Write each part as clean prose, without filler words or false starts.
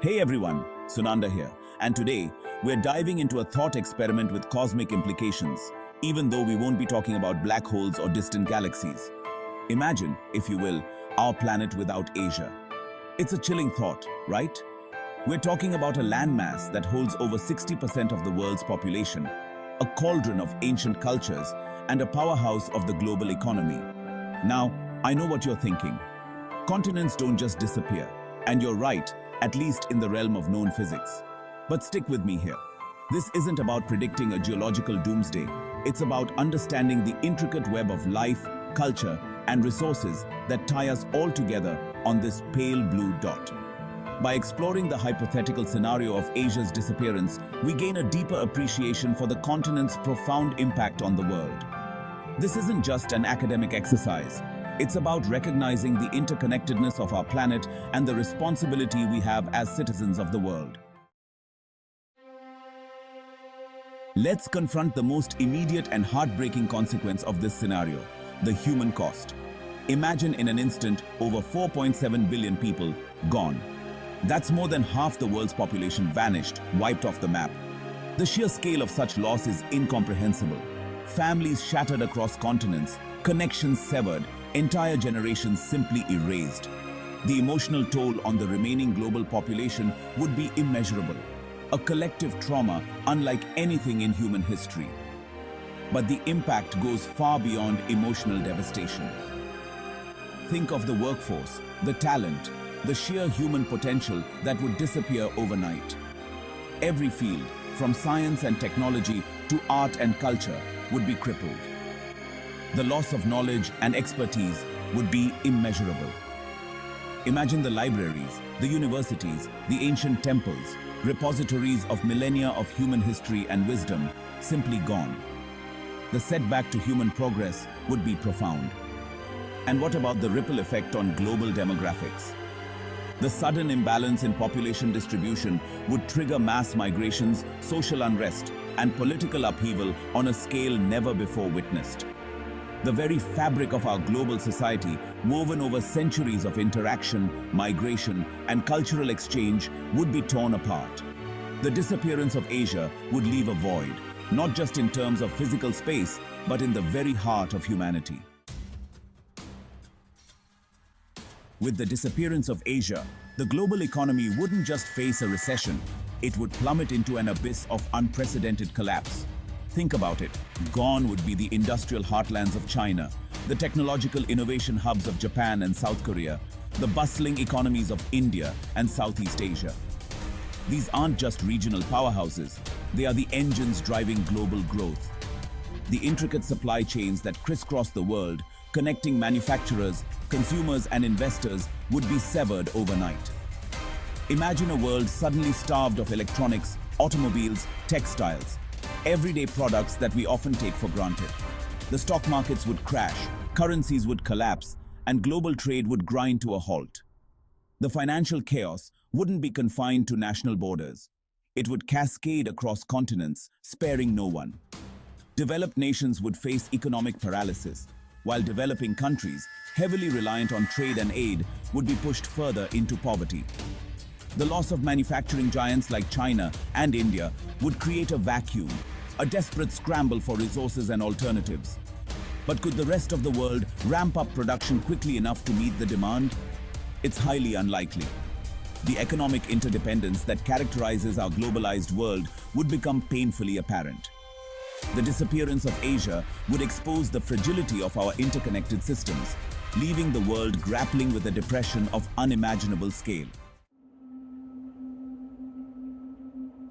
Hey everyone, Sunanda here, and today we're diving into a thought experiment with cosmic implications, even though we won't be talking about black holes or distant galaxies. Imagine, if you will, our planet without Asia. It's a chilling thought, right? We're talking about a landmass that holds over 60% of the world's population, a cauldron of ancient cultures, and a powerhouse of the global economy. Now, I know what you're thinking. Continents don't just disappear, and you're right, at least in the realm of known physics. But stick with me here. This isn't about predicting a geological doomsday. It's about understanding the intricate web of life, culture, and resources that tie us all together on this pale blue dot. By exploring the hypothetical scenario of Asia's disappearance, we gain a deeper appreciation for the continent's profound impact on the world. This isn't just an academic exercise. It's about recognizing the interconnectedness of our planet and the responsibility we have as citizens of the world. Let's confront the most immediate and heartbreaking consequence of this scenario, the human cost. Imagine in an instant over 4.7 billion people gone. That's more than half the world's population vanished, wiped off the map. The sheer scale of such loss is incomprehensible. Families shattered across continents, connections severed, entire generations simply erased. The emotional toll on the remaining global population would be immeasurable, a collective trauma unlike anything in human history. But the impact goes far beyond emotional devastation. Think of the workforce, the talent, the sheer human potential that would disappear overnight. Every field, from science and technology to art and culture, would be crippled. The loss of knowledge and expertise would be immeasurable. Imagine the libraries, the universities, the ancient temples, repositories of millennia of human history and wisdom simply gone. The setback to human progress would be profound. And what about the ripple effect on global demographics? The sudden imbalance in population distribution would trigger mass migrations, social unrest, and political upheaval on a scale never before witnessed. The very fabric of our global society, woven over centuries of interaction, migration, and cultural exchange, would be torn apart. The disappearance of Asia would leave a void, not just in terms of physical space, but in the very heart of humanity. With the disappearance of Asia, the global economy wouldn't just face a recession, it would plummet into an abyss of unprecedented collapse. Think about it. Gone would be the industrial heartlands of China, the technological innovation hubs of Japan and South Korea, the bustling economies of India and Southeast Asia. These aren't just regional powerhouses, they are the engines driving global growth. The intricate supply chains that crisscross the world, connecting manufacturers, consumers and investors, would be severed overnight. Imagine a world suddenly starved of electronics, automobiles, textiles, everyday products that we often take for granted. The stock markets would crash, currencies would collapse, and global trade would grind to a halt. The financial chaos wouldn't be confined to national borders. It would cascade across continents, sparing no one. Developed nations would face economic paralysis, while developing countries, heavily reliant on trade and aid, would be pushed further into poverty. The loss of manufacturing giants like China and India would create a vacuum, a desperate scramble for resources and alternatives. But could the rest of the world ramp up production quickly enough to meet the demand? It's highly unlikely. The economic interdependence that characterizes our globalized world would become painfully apparent. The disappearance of Asia would expose the fragility of our interconnected systems, leaving the world grappling with a depression of unimaginable scale.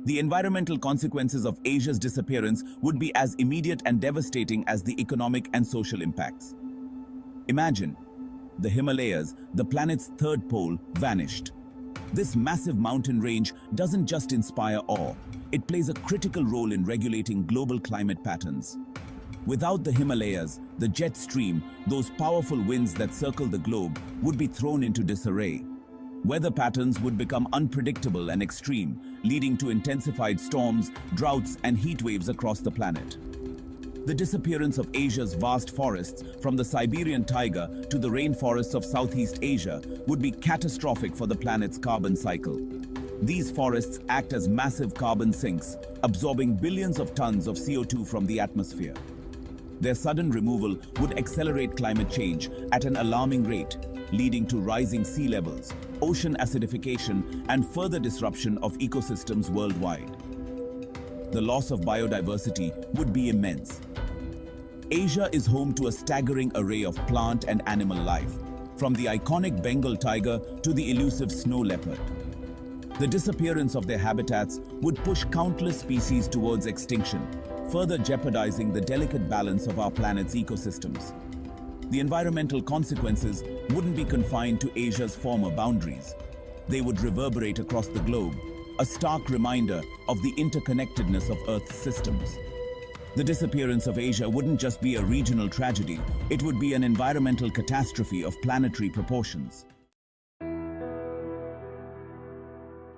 The environmental consequences of Asia's disappearance would be as immediate and devastating as the economic and social impacts. Imagine, the Himalayas, the planet's third pole, vanished. This massive mountain range doesn't just inspire awe, it plays a critical role in regulating global climate patterns. Without the Himalayas, the jet stream, those powerful winds that circle the globe, would be thrown into disarray. Weather patterns would become unpredictable and extreme, leading to intensified storms, droughts, and heat waves across the planet. The disappearance of Asia's vast forests, from the Siberian taiga to the rainforests of Southeast Asia, would be catastrophic for the planet's carbon cycle. These forests act as massive carbon sinks, absorbing billions of tons of CO2 from the atmosphere. Their sudden removal would accelerate climate change at an alarming rate, leading to rising sea levels, ocean acidification, and further disruption of ecosystems worldwide. The loss of biodiversity would be immense. Asia is home to a staggering array of plant and animal life, from the iconic Bengal tiger to the elusive snow leopard. The disappearance of their habitats would push countless species towards extinction, further jeopardizing the delicate balance of our planet's ecosystems. The environmental consequences wouldn't be confined to Asia's former boundaries. They would reverberate across the globe, a stark reminder of the interconnectedness of Earth's systems. The disappearance of Asia wouldn't just be a regional tragedy, it would be an environmental catastrophe of planetary proportions.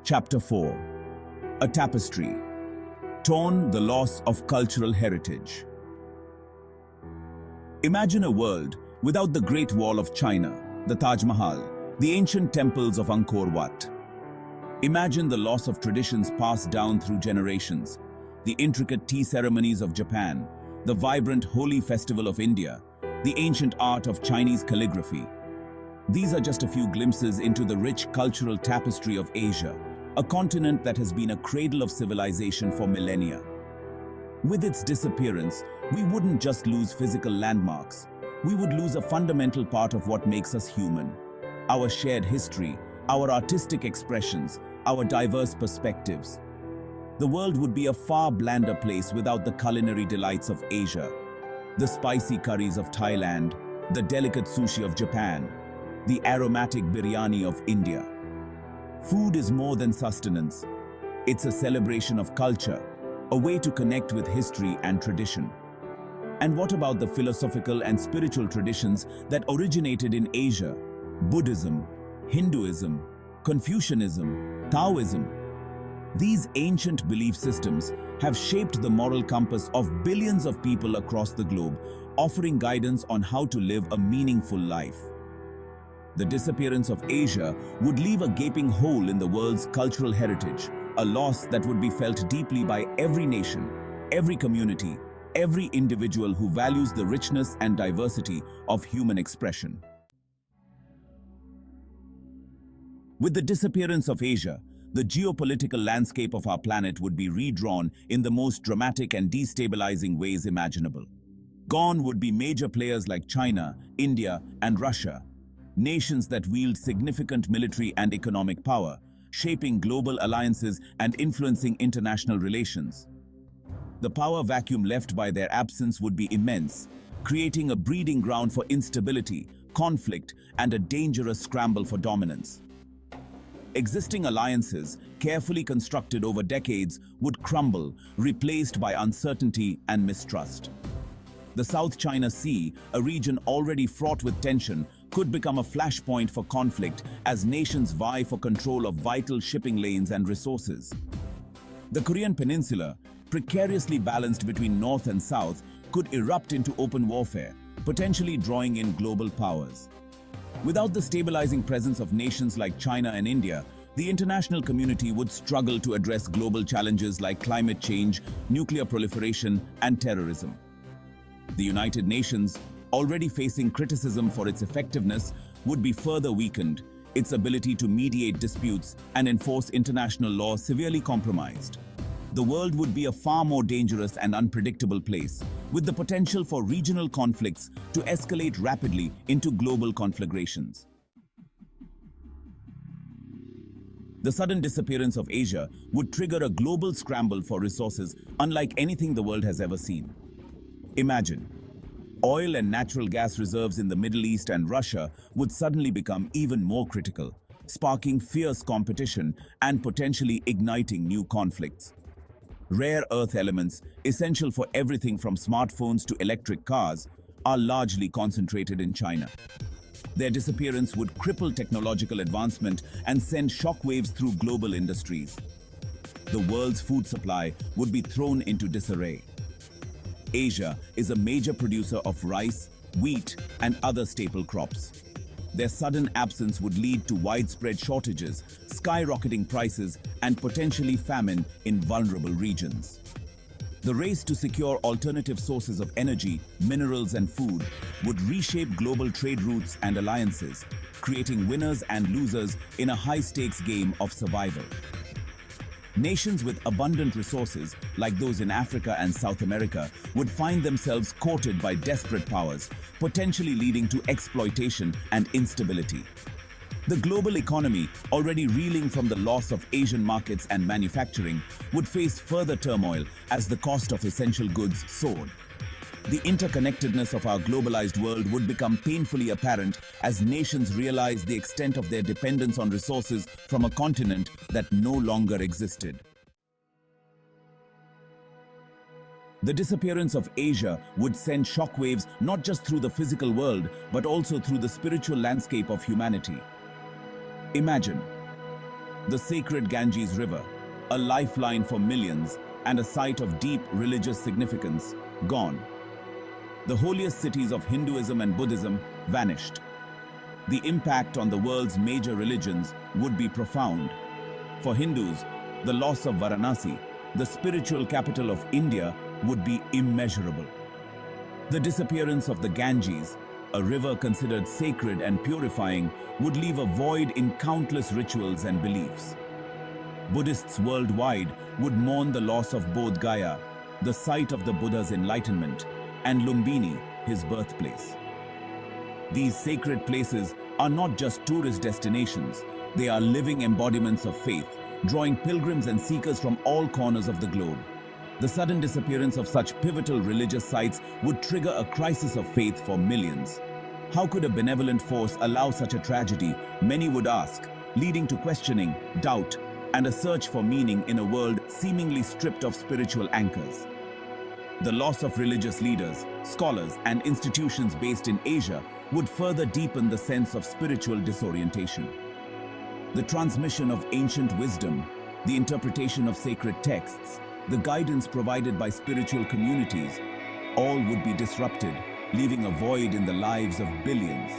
Chapter 4. A Tapestry. Torn: the loss of cultural heritage. Imagine a world without the Great Wall of China, the Taj Mahal, the ancient temples of Angkor Wat. Imagine the loss of traditions passed down through generations, the intricate tea ceremonies of Japan, the vibrant Holi festival of India, the ancient art of Chinese calligraphy. These are just a few glimpses into the rich cultural tapestry of Asia, a continent that has been a cradle of civilization for millennia. With its disappearance, we wouldn't just lose physical landmarks, we would lose a fundamental part of what makes us human. Our shared history, our artistic expressions, our diverse perspectives. The world would be a far blander place without the culinary delights of Asia, the spicy curries of Thailand, the delicate sushi of Japan, the aromatic biryani of India. Food is more than sustenance. It's a celebration of culture, a way to connect with history and tradition. And what about the philosophical and spiritual traditions that originated in Asia? Buddhism, Hinduism, Confucianism, Taoism. These ancient belief systems have shaped the moral compass of billions of people across the globe, offering guidance on how to live a meaningful life. The disappearance of Asia would leave a gaping hole in the world's cultural heritage, a loss that would be felt deeply by every nation, every community, every individual who values the richness and diversity of human expression. With the disappearance of Asia, the geopolitical landscape of our planet would be redrawn in the most dramatic and destabilizing ways imaginable. Gone would be major players like China, India, and Russia, nations that wield significant military and economic power, shaping global alliances and influencing international relations. The power vacuum left by their absence would be immense, creating a breeding ground for instability, conflict, and a dangerous scramble for dominance. Existing alliances, carefully constructed over decades, would crumble, replaced by uncertainty and mistrust. The South China Sea, a region already fraught with tension, could become a flashpoint for conflict as nations vie for control of vital shipping lanes and resources. The Korean Peninsula, precariously balanced between North and South, could erupt into open warfare, potentially drawing in global powers. Without the stabilizing presence of nations like China and India, the international community would struggle to address global challenges like climate change, nuclear proliferation, and terrorism. The United Nations, already facing criticism for its effectiveness, would be further weakened, its ability to mediate disputes and enforce international law severely compromised. The world would be a far more dangerous and unpredictable place, with the potential for regional conflicts to escalate rapidly into global conflagrations. The sudden disappearance of Asia would trigger a global scramble for resources unlike anything the world has ever seen. Imagine, oil and natural gas reserves in the Middle East and Russia would suddenly become even more critical, sparking fierce competition and potentially igniting new conflicts. Rare earth elements, essential for everything from smartphones to electric cars, are largely concentrated in China. Their disappearance would cripple technological advancement and send shockwaves through global industries. The world's food supply would be thrown into disarray. Asia is a major producer of rice, wheat, and other staple crops. their sudden absence would lead to widespread shortages, skyrocketing prices, and potentially famine in vulnerable regions. The race to secure alternative sources of energy, minerals, and food would reshape global trade routes and alliances, creating winners and losers in a high-stakes game of survival. Nations with abundant resources, like those in Africa and South America, would find themselves courted by desperate powers, potentially leading to exploitation and instability. The global economy, already reeling from the loss of Asian markets and manufacturing, would face further turmoil as the cost of essential goods soared. The interconnectedness of our globalized world would become painfully apparent as nations realize the extent of their dependence on resources from a continent that no longer existed. The disappearance of Asia would send shockwaves not just through the physical world, but also through the spiritual landscape of humanity. Imagine the sacred Ganges River, a lifeline for millions and a site of deep religious significance, gone. The holiest cities of Hinduism and Buddhism vanished. The impact on the world's major religions would be profound. For Hindus, the loss of Varanasi, the spiritual capital of India, would be immeasurable. The disappearance of the Ganges, a river considered sacred and purifying, would leave a void in countless rituals and beliefs. Buddhists worldwide would mourn the loss of Bodh Gaya, the site of the Buddha's enlightenment, and Lumbini, his birthplace. These sacred places are not just tourist destinations, they are living embodiments of faith, drawing pilgrims and seekers from all corners of the globe. The sudden disappearance of such pivotal religious sites would trigger a crisis of faith for millions. How could a benevolent force allow such a tragedy, many would ask, leading to questioning, doubt, and a search for meaning in a world seemingly stripped of spiritual anchors. The loss of religious leaders, scholars, and institutions based in Asia would further deepen the sense of spiritual disorientation. The transmission of ancient wisdom, the interpretation of sacred texts, the guidance provided by spiritual communities, all would be disrupted, leaving a void in the lives of billions.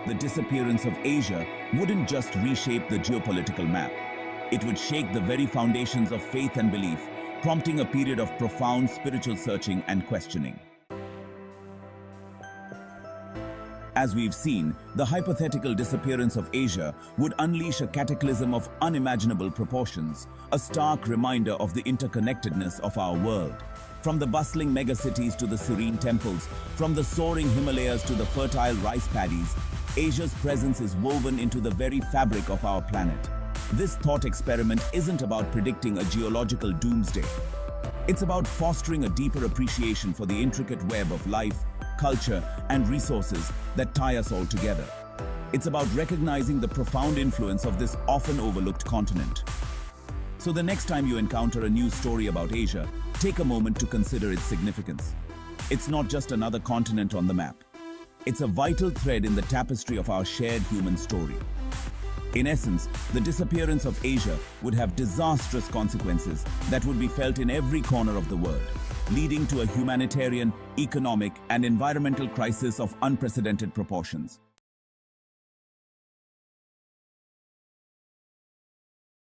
The disappearance of Asia wouldn't just reshape the geopolitical map. It would shake the very foundations of faith and belief, prompting a period of profound spiritual searching and questioning. As we've seen, the hypothetical disappearance of Asia would unleash a cataclysm of unimaginable proportions, a stark reminder of the interconnectedness of our world. From the bustling megacities to the serene temples, from the soaring Himalayas to the fertile rice paddies, Asia's presence is woven into the very fabric of our planet. This thought experiment isn't about predicting a geological doomsday. It's about fostering a deeper appreciation for the intricate web of life, culture, and resources that tie us all together. It's about recognizing the profound influence of this often overlooked continent. So the next time you encounter a news story about Asia, take a moment to consider its significance. It's not just another continent on the map. It's a vital thread in the tapestry of our shared human story. In essence, the disappearance of Asia would have disastrous consequences that would be felt in every corner of the world, leading to a humanitarian, economic, and environmental crisis of unprecedented proportions.